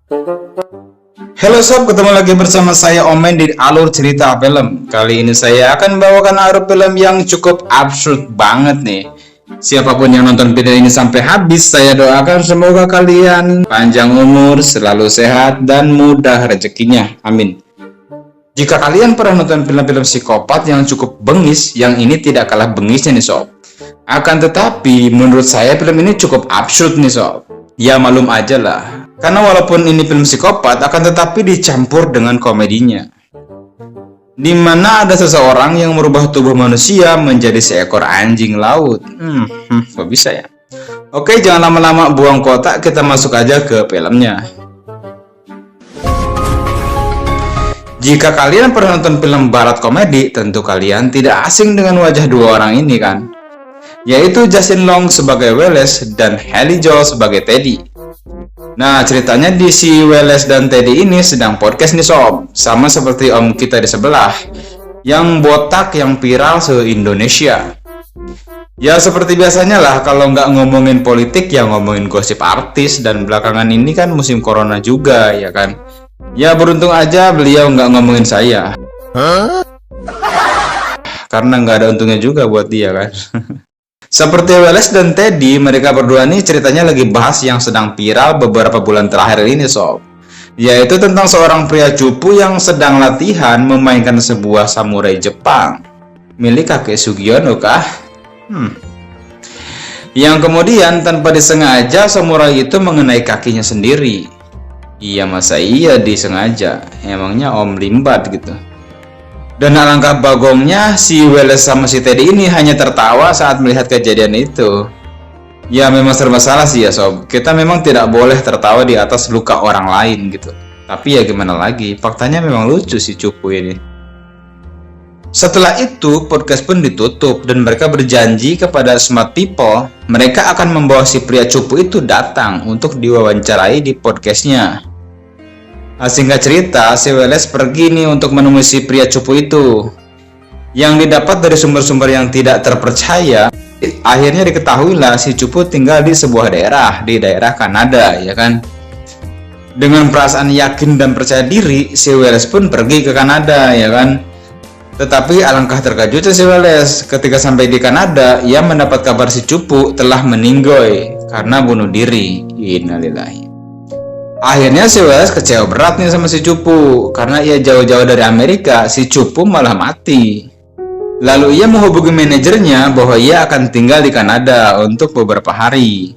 Halo sob, ketemu lagi bersama saya Omen di Alur Cerita Film. Kali ini saya akan bawakan alur film yang cukup absurd banget nih. Siapapun yang nonton video ini sampai habis, saya doakan semoga kalian panjang umur, selalu sehat, dan mudah rezekinya. Amin. Jika kalian pernah nonton film-film psikopat yang cukup bengis, yang ini tidak kalah bengisnya nih sob. Akan tetapi, menurut saya film ini cukup absurd nih sob. Ya malum aja lah. Karena walaupun ini film psikopat, akan tetapi dicampur dengan komedinya. Di mana ada seseorang yang merubah tubuh manusia menjadi seekor anjing laut. Kok bisa ya? Oke, jangan lama-lama buang kotak, kita masuk aja ke filmnya. Jika kalian pernah nonton film barat komedi, tentu kalian tidak asing dengan wajah dua orang ini kan? Yaitu Justin Long sebagai Wallace dan Haley Joel sebagai Teddy. Nah, ceritanya di si Wallace dan Teddy ini sedang podcast nih sob, sama seperti om kita di sebelah, yang botak yang viral se-Indonesia. Ya seperti biasanya lah, kalau nggak ngomongin politik ya ngomongin gosip artis, dan belakangan ini kan musim corona juga ya kan. Ya beruntung aja beliau nggak ngomongin saya. Karena nggak ada untungnya juga buat dia kan. Seperti Wallace dan Teddy, mereka berdua nih ceritanya lagi bahas yang sedang viral beberapa bulan terakhir ini sob. Yaitu tentang seorang pria cupu yang sedang latihan memainkan sebuah samurai Jepang milik kakek Sugiono kah? Yang kemudian tanpa disengaja samurai itu mengenai kakinya sendiri. Iya masa iya disengaja, emangnya om limbat gitu. Dan alangkah bagongnya si Wallace sama si Teddy ini hanya tertawa saat melihat kejadian itu. Ya memang serba salah sih ya sob, kita memang tidak boleh tertawa di atas luka orang lain gitu. Tapi ya gimana lagi, faktanya memang lucu si cupu ini. Setelah itu podcast pun ditutup dan mereka berjanji kepada smart people, mereka akan membawa si pria cupu itu datang untuk diwawancarai di podcastnya. Singkat cerita, si Wallace pergi nih untuk menemui si pria cupu itu. Yang didapat dari sumber-sumber yang tidak terpercaya, akhirnya diketahuilah si cupu tinggal di sebuah daerah, di daerah Kanada, ya kan? Dengan perasaan yakin dan percaya diri, si Wallace pun pergi ke Kanada, ya kan? Tetapi alangkah terkejutnya si Wallace ketika sampai di Kanada, ia mendapat kabar si cupu telah meninggoy karena bunuh diri. Innalillahi. Akhirnya si Wallace kecewa berat nih sama si cupu, karena ia jauh-jauh dari Amerika, si cupu malah mati. Lalu ia menghubungi manajernya bahwa ia akan tinggal di Kanada untuk beberapa hari.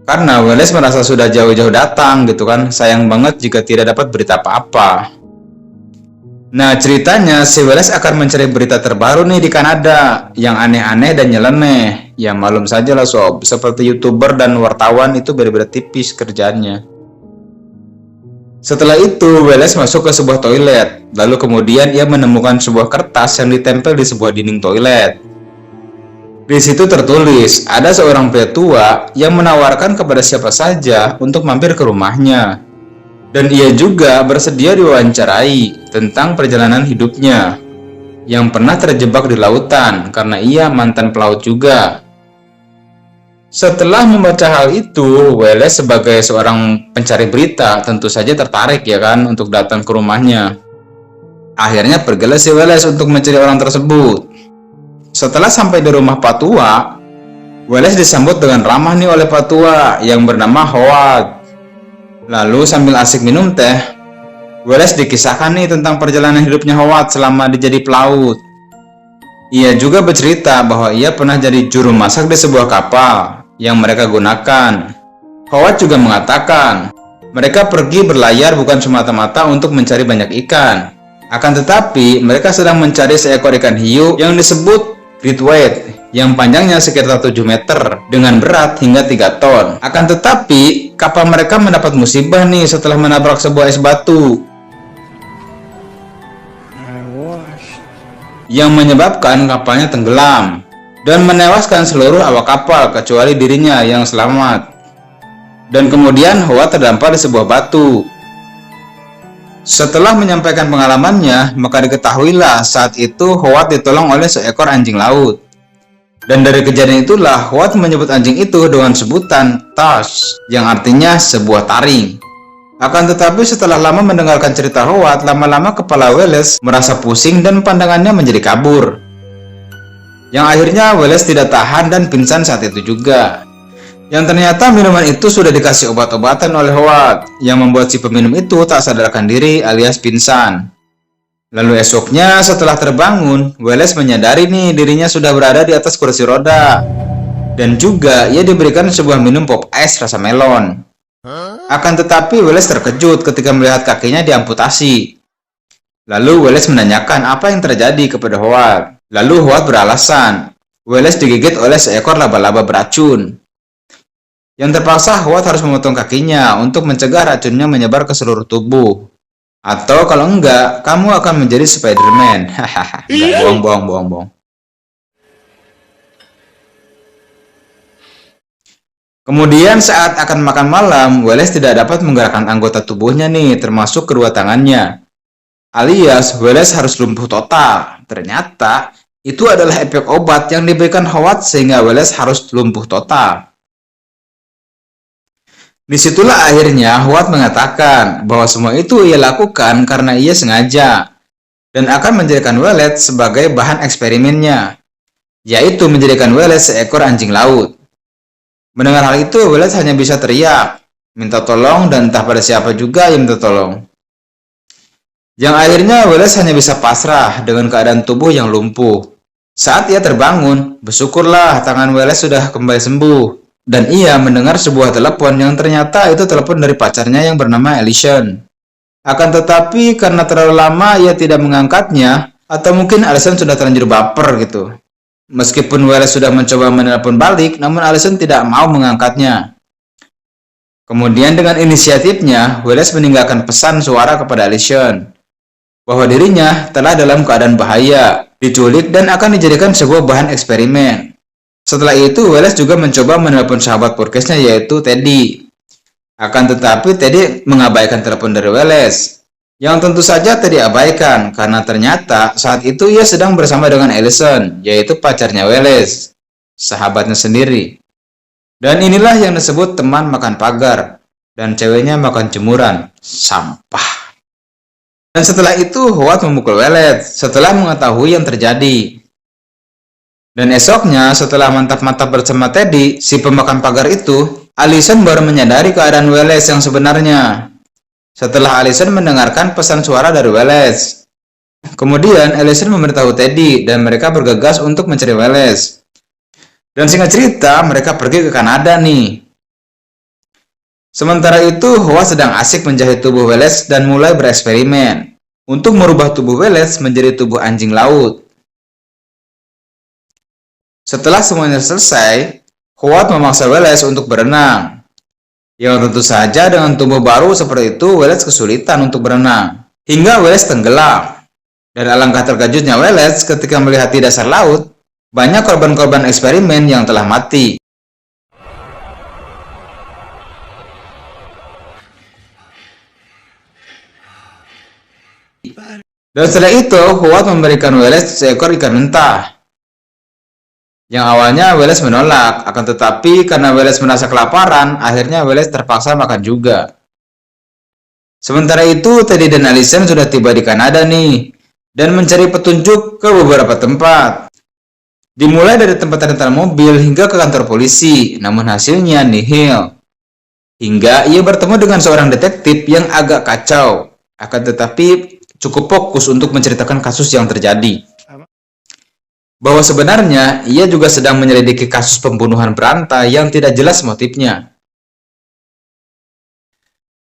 Karena Wallace merasa sudah jauh-jauh datang gitu kan, sayang banget jika tidak dapat berita apa-apa. Nah ceritanya si Wallace akan mencari berita terbaru nih di Kanada, yang aneh-aneh dan nyeleneh. Ya malum saja lah sob, seperti YouTuber dan wartawan itu berbeda tipis kerjaannya. Setelah itu, Wallace masuk ke sebuah toilet. Lalu kemudian ia menemukan sebuah kertas yang ditempel di sebuah dinding toilet. Di situ tertulis, ada seorang pria tua yang menawarkan kepada siapa saja untuk mampir ke rumahnya. Dan ia juga bersedia diwawancarai tentang perjalanan hidupnya yang pernah terjebak di lautan karena ia mantan pelaut juga. Setelah membaca hal itu, Wallace sebagai seorang pencari berita tentu saja tertarik ya kan untuk datang ke rumahnya. Akhirnya pergilah si Wallace untuk mencari orang tersebut. Setelah sampai di rumah Pak Tua, Wallace disambut dengan ramah nih oleh Pak Tua yang bernama Howard. Lalu sambil asik minum teh, Wallace dikisahkan nih tentang perjalanan hidupnya Howard selama dia jadi pelaut. Ia juga bercerita bahwa ia pernah jadi juru masak di sebuah kapal yang mereka gunakan. Howard juga mengatakan, mereka pergi berlayar bukan semata-mata untuk mencari banyak ikan. Akan tetapi, mereka sedang mencari seekor ikan hiu yang disebut great white, yang panjangnya sekitar 7 meter, dengan berat hingga 3 ton. Akan tetapi, kapal mereka mendapat musibah nih setelah menabrak sebuah es batu, yang menyebabkan kapalnya tenggelam dan menewaskan seluruh awak kapal kecuali dirinya yang selamat. Dan kemudian Howard terdampar di sebuah batu. Setelah menyampaikan pengalamannya, maka diketahuilah saat itu Howard ditolong oleh seekor anjing laut. Dan dari kejadian itulah Howard menyebut anjing itu dengan sebutan Tusk, yang artinya sebuah taring. Akan tetapi setelah lama mendengarkan cerita Howard, lama-lama kepala Wallace merasa pusing dan pandangannya menjadi kabur. Yang akhirnya Wallace tidak tahan dan pingsan saat itu juga. Yang ternyata minuman itu sudah dikasih obat-obatan oleh Howard, yang membuat si peminum itu tak sadarkan diri alias pingsan. Lalu esoknya setelah terbangun, Wallace menyadari nih dirinya sudah berada di atas kursi roda. Dan juga ia diberikan sebuah minum pop ice rasa melon. Akan tetapi Wallace terkejut ketika melihat kakinya diamputasi. Lalu Wallace menanyakan apa yang terjadi kepada Howard. Lalu Howard beralasan, Wallace digigit oleh seekor laba-laba beracun. Yang terpaksa Howard harus memotong kakinya untuk mencegah racunnya menyebar ke seluruh tubuh. Atau kalau enggak, kamu akan menjadi Spider-Man. Hahaha, enggak, bohong. Kemudian saat akan makan malam, Wallace tidak dapat menggerakkan anggota tubuhnya nih, termasuk kedua tangannya. Alias, Wallace harus lumpuh total. Ternyata, itu adalah efek obat yang diberikan Howard sehingga Wallace harus lumpuh total. Disitulah akhirnya Howard mengatakan bahwa semua itu ia lakukan karena ia sengaja dan akan menjadikan Wallace sebagai bahan eksperimennya, yaitu menjadikan Wallace seekor anjing laut. Mendengar hal itu, Wallace hanya bisa teriak, minta tolong dan entah pada siapa juga yang minta tolong. Yang akhirnya Wallace hanya bisa pasrah dengan keadaan tubuh yang lumpuh. Saat ia terbangun, bersyukurlah tangan Wallace sudah kembali sembuh. Dan ia mendengar sebuah telepon yang ternyata itu telepon dari pacarnya yang bernama Allison. Akan tetapi karena terlalu lama ia tidak mengangkatnya, atau mungkin Allison sudah terlanjur baper gitu. Meskipun Wallace sudah mencoba menelepon balik, namun Allison tidak mau mengangkatnya. Kemudian dengan inisiatifnya, Wallace meninggalkan pesan suara kepada Allison bahwa dirinya telah dalam keadaan bahaya, diculik dan akan dijadikan sebuah bahan eksperimen. Setelah itu, Wallace juga mencoba menelpon sahabat podcastnya yaitu Teddy. Akan tetapi Teddy mengabaikan telepon dari Wallace. Yang tentu saja Teddy abaikan karena ternyata saat itu ia sedang bersama dengan Allison, yaitu pacarnya Wallace, sahabatnya sendiri. Dan inilah yang disebut teman makan pagar, dan ceweknya makan jemuran, sampah. Dan setelah itu Howard memukul Wallace setelah mengetahui yang terjadi. Dan esoknya setelah mantap-mantap bersama Teddy, si pemakan pagar itu, Allison baru menyadari keadaan Wallace yang sebenarnya. Setelah Allison mendengarkan pesan suara dari Wallace. Kemudian Allison memberitahu Teddy dan mereka bergegas untuk mencari Wallace. Dan singkat cerita, mereka pergi ke Kanada nih. Sementara itu, Howard sedang asik menjahit tubuh Wallace dan mulai bereksperimen untuk merubah tubuh Wallace menjadi tubuh anjing laut. Setelah semuanya selesai, Howard memaksa Wallace untuk berenang. Yang tentu saja dengan tubuh baru seperti itu, Wallace kesulitan untuk berenang. Hingga Wallace tenggelam. Dan alangkah terkejutnya Wallace ketika melihat di dasar laut, banyak korban-korban eksperimen yang telah mati. Dan setelah itu, Howard memberikan Wallace seekor ikan mentah. Yang awalnya Wallace menolak, akan tetapi karena Wallace merasa kelaparan, akhirnya Wallace terpaksa makan juga. Sementara itu, Teddy dan Allison sudah tiba di Kanada nih, dan mencari petunjuk ke beberapa tempat. Dimulai dari tempat rental mobil hingga ke kantor polisi, namun hasilnya nihil. Hingga ia bertemu dengan seorang detektif yang agak kacau, akan tetapi cukup fokus untuk menceritakan kasus yang terjadi. Bahwa sebenarnya ia juga sedang menyelidiki kasus pembunuhan berantai yang tidak jelas motifnya.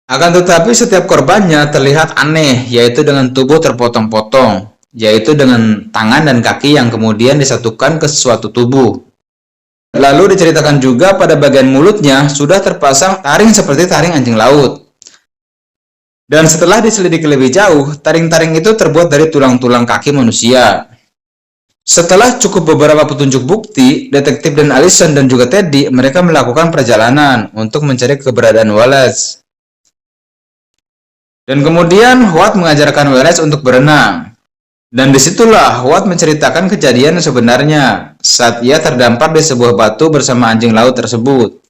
Akan tetapi setiap korbannya terlihat aneh, yaitu dengan tubuh terpotong-potong, yaitu dengan tangan dan kaki yang kemudian disatukan ke suatu tubuh. Lalu diceritakan juga pada bagian mulutnya sudah terpasang taring seperti taring anjing laut. Dan setelah diselidiki lebih jauh, taring-taring itu terbuat dari tulang-tulang kaki manusia. Setelah cukup beberapa petunjuk bukti, detektif dan Allison dan juga Teddy, mereka melakukan perjalanan untuk mencari keberadaan Wallace. Dan kemudian Howard mengajarkan Wallace untuk berenang. Dan disitulah Howard menceritakan kejadian sebenarnya saat ia terdampar di sebuah batu bersama anjing laut tersebut.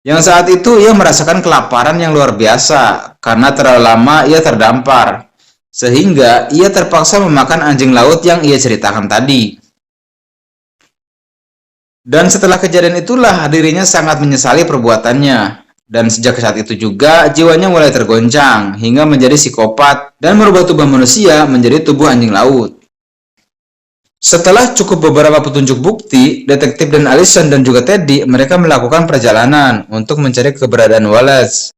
Yang saat itu ia merasakan kelaparan yang luar biasa karena terlalu lama ia terdampar, sehingga ia terpaksa memakan anjing laut yang ia ceritakan tadi. Dan setelah kejadian itulah dirinya sangat menyesali perbuatannya. Dan sejak saat itu juga jiwanya mulai tergoncang hingga menjadi psikopat dan merubah tubuh manusia menjadi tubuh anjing laut. Setelah cukup beberapa petunjuk bukti, detektif dan Allison dan juga Teddy mereka melakukan perjalanan untuk mencari keberadaan Wallace.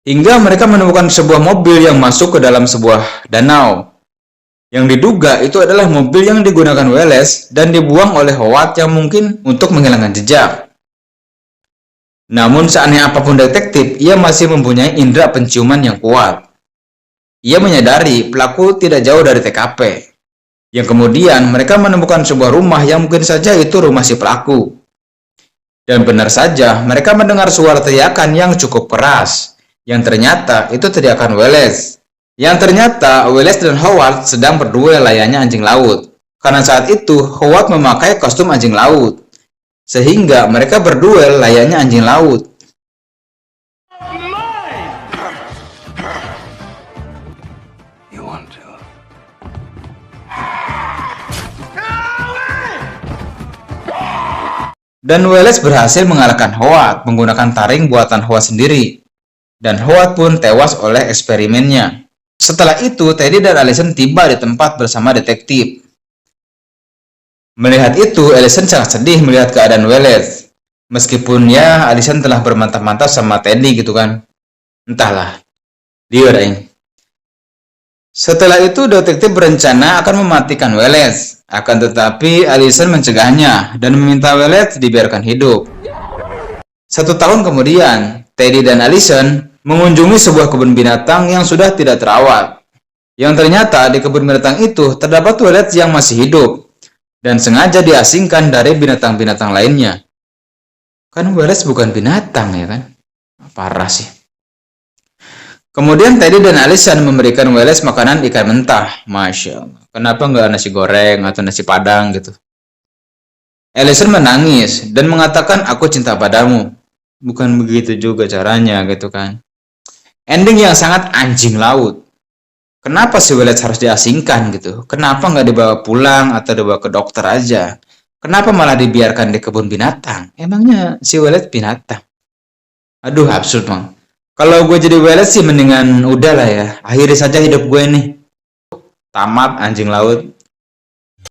Hingga mereka menemukan sebuah mobil yang masuk ke dalam sebuah danau. Yang diduga itu adalah mobil yang digunakan Wallace dan dibuang oleh Howard yang mungkin untuk menghilangkan jejak. Namun seaneh apapun detektif, ia masih mempunyai indera penciuman yang kuat. Ia menyadari pelaku tidak jauh dari TKP. Yang kemudian mereka menemukan sebuah rumah yang mungkin saja itu rumah si pelaku. Dan benar saja mereka mendengar suara teriakan yang cukup keras. Yang ternyata itu teriakan Wallace. Yang ternyata Wallace dan Howard sedang berduel layaknya anjing laut. Karena saat itu Howard memakai kostum anjing laut. Sehingga mereka berduel layaknya anjing laut. Dan Wallace berhasil mengalahkan Howard menggunakan taring buatan Howard sendiri. Dan Howard pun tewas oleh eksperimennya. Setelah itu, Teddy dan Allison tiba di tempat bersama detektif. Melihat itu, Allison sangat sedih melihat keadaan Wallace. Meskipun ya, Allison telah bermantap-mantap sama Teddy gitu kan. Entahlah. Liar aing. Setelah itu, detektif berencana akan mematikan Wallace. Akan tetapi, Allison mencegahnya dan meminta Wallace dibiarkan hidup. 1 tahun kemudian, Teddy dan Allison mengunjungi sebuah kebun binatang yang sudah tidak terawat. Yang ternyata di kebun binatang itu terdapat Wallace yang masih hidup dan sengaja diasingkan dari binatang-binatang lainnya. Kan Wallace bukan binatang ya kan? Parah sih. Kemudian Teddy dan Allison memberikan Wallace makanan ikan mentah. Masya Allah. Kenapa nggak nasi goreng atau nasi padang gitu? Allison menangis dan mengatakan aku cinta padamu. Bukan begitu juga caranya gitu kan. Ending yang sangat anjing laut. Kenapa si Wallace harus diasingkan gitu? Kenapa nggak dibawa pulang atau dibawa ke dokter aja? Kenapa malah dibiarkan di kebun binatang? Emangnya si Wallace binatang? Aduh absurd bang. Kalau gue jadi Wallace sih mendingan udah lah ya. Akhiri saja hidup gue nih. Tamat anjing laut.